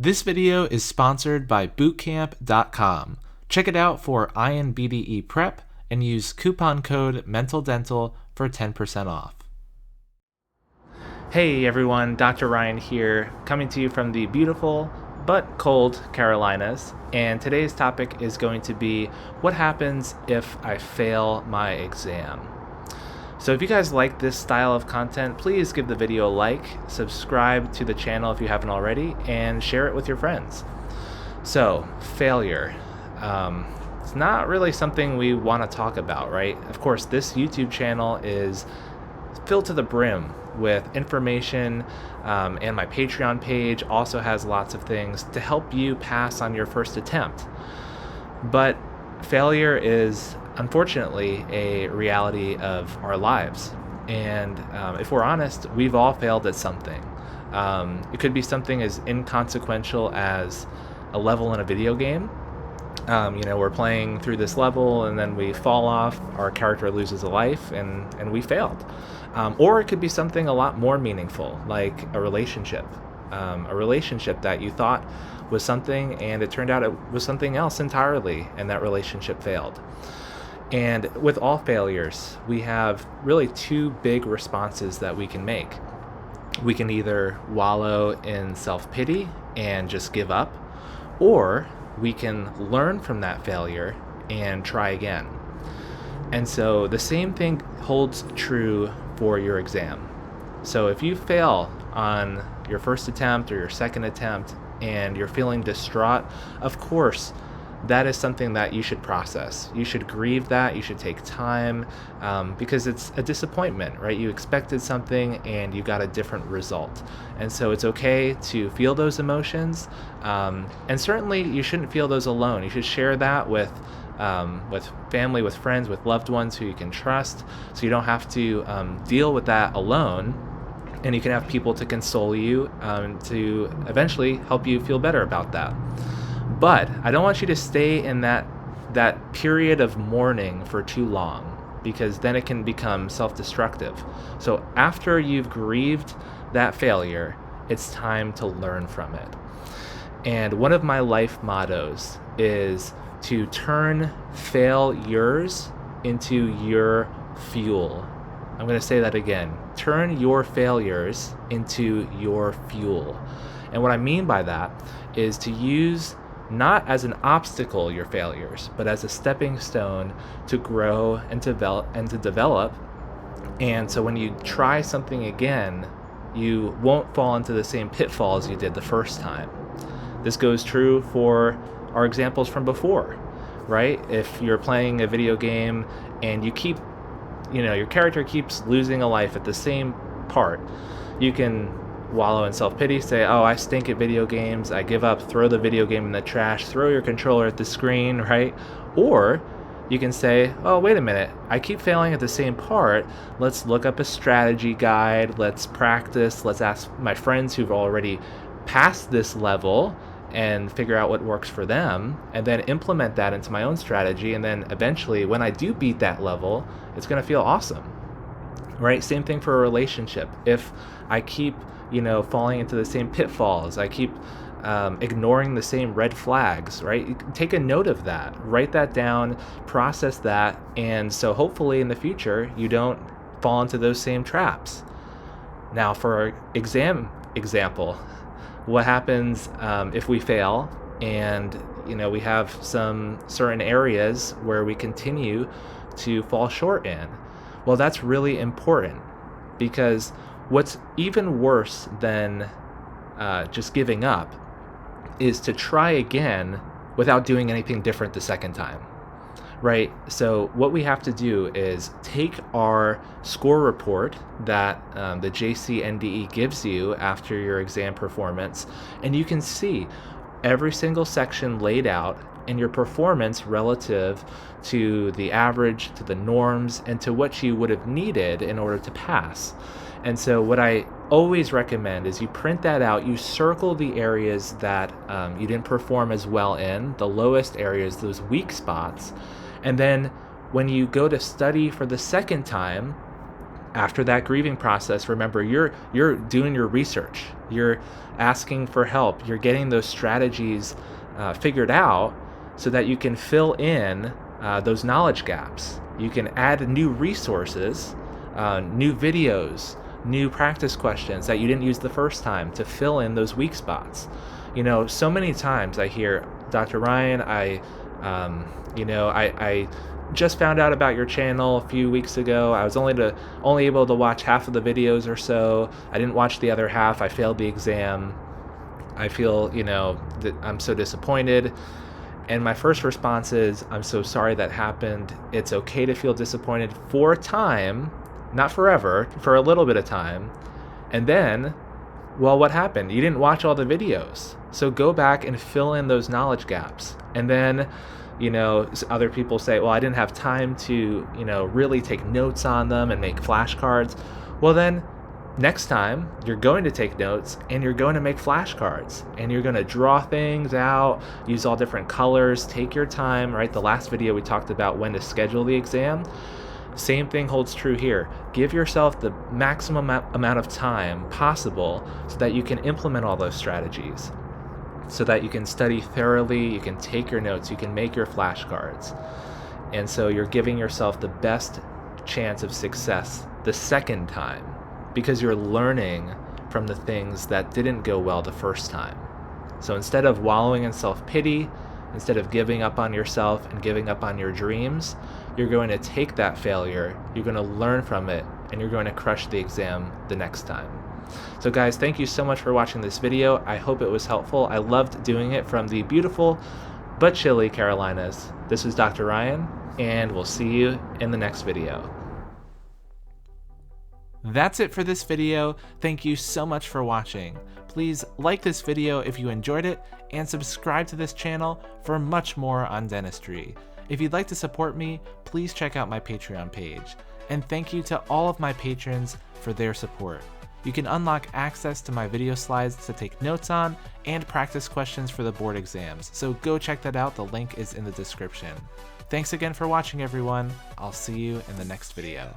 This video is sponsored by Bootcamp.com. Check it out for INBDE prep and use coupon code MENTALDENTAL for 10% off. Hey everyone, Dr. Ryan here, coming to you from the beautiful but cold Carolinas, and today's topic is going to be what happens if I fail my exam. So if you guys like this style of content, please give the video a like, subscribe to the channel if you haven't already, and share it with your friends. So, failure. It's not really something we want to talk about, right? Of course, this YouTube channel is filled to the brim with information, and my Patreon page also has lots of things to help you pass on your first attempt. But failure is unfortunately a reality of our lives, and if we're honest, we've all failed at something. It could be something as inconsequential as a level in a video game. We're playing through this level and then we fall off, our character loses a life, and we failed. Or it could be something a lot more meaningful, like a relationship that you thought was something and it turned out it was something else entirely, and that relationship failed. And with all failures, we have really two big responses that we can make. We can either wallow in self-pity and just give up, or we can learn from that failure and try again. And so the same thing holds true for your exam. So if you fail on your first attempt or your second attempt and you're feeling distraught, of course, that is something that you should process. You should grieve that. You should take time, because it's a disappointment, right? You expected something and you got a different result. And so it's okay to feel those emotions. And certainly you shouldn't feel those alone. You should share that with family, with friends, with loved ones who you can trust, so you don't have to deal with that alone. And you can have people to console you, to eventually help you feel better about that. But I don't want you to stay in that period of mourning for too long, because then it can become self-destructive. So after you've grieved that failure, it's time to learn from it. And one of my life mottos is to turn failures into your fuel. I'm going to say that again. Turn your failures into your fuel. And what I mean by that is to use not as an obstacle your failures, but as a stepping stone to grow and to develop. And so when you try something again, you won't fall into the same pitfalls you did the first time. This goes true for our examples from before, right? If you're playing a video game and your character keeps losing a life at the same part, you can wallow in self-pity, say, oh, I stink at video games, I give up, throw the video game in the trash, throw your controller at the screen, right? Or you can say, oh, wait a minute, I keep failing at the same part, let's look up a strategy guide, let's practice, let's ask my friends who've already passed this level and figure out what works for them, and then implement that into my own strategy, and then eventually when I do beat that level, it's going to feel awesome, right? Same thing for a relationship. If I keep falling into the same pitfalls, I keep ignoring the same red flags, right? Take a note of that, write that down, process that, and so hopefully in the future you don't fall into those same traps. Now for our exam example, what happens if we fail and we have some certain areas where we continue to fall short in? Well, that's really important, because what's even worse than just giving up is to try again without doing anything different the second time, right? So what we have to do is take our score report that the NBDE gives you after your exam performance, and you can see every single section laid out and your performance relative to the average, to the norms, and to what you would have needed in order to pass. And so what I always recommend is you print that out, you circle the areas that you didn't perform as well in, the lowest areas, those weak spots, and then when you go to study for the second time, After that grieving process, remember, you're doing your research, you're asking for help, you're getting those strategies figured out so that you can fill in those knowledge gaps. You can add new resources, new videos, new practice questions that you didn't use the first time to fill in those weak spots. So many times I hear, Dr. Ryan, I just found out about your channel a few weeks ago. I was only able to watch half of the videos or so. I didn't watch the other half. I failed the exam. I feel, that I'm so disappointed. And my first response is, I'm so sorry that happened. It's okay to feel disappointed for a time, not forever, for a little bit of time. And then, well, what happened? You didn't watch all the videos. So go back and fill in those knowledge gaps. And then, other people say, well, I didn't have time to, really take notes on them and make flashcards. Well, then next time you're going to take notes and you're going to make flashcards and you're going to draw things out, use all different colors, take your time, right? The last video we talked about when to schedule the exam. Same thing holds true here. Give yourself the maximum amount of time possible so that you can implement all those strategies, so that you can study thoroughly, you can take your notes, you can make your flashcards. And so you're giving yourself the best chance of success the second time, because you're learning from the things that didn't go well the first time. So instead of wallowing in self-pity, instead of giving up on yourself and giving up on your dreams, you're going to take that failure, you're going to learn from it, and you're going to crush the exam the next time. So guys, thank you so much for watching this video. I hope it was helpful. I loved doing it from the beautiful but chilly Carolinas. This is Dr. Ryan, and we'll see you in the next video. That's it for this video. Thank you so much for watching. Please like this video if you enjoyed it, and subscribe to this channel for much more on dentistry. If you'd like to support me, please check out my Patreon page. And thank you to all of my patrons for their support. You can unlock access to my video slides to take notes on and practice questions for the board exams, so go check that out. The link is in the description. Thanks again for watching, everyone. I'll see you in the next video.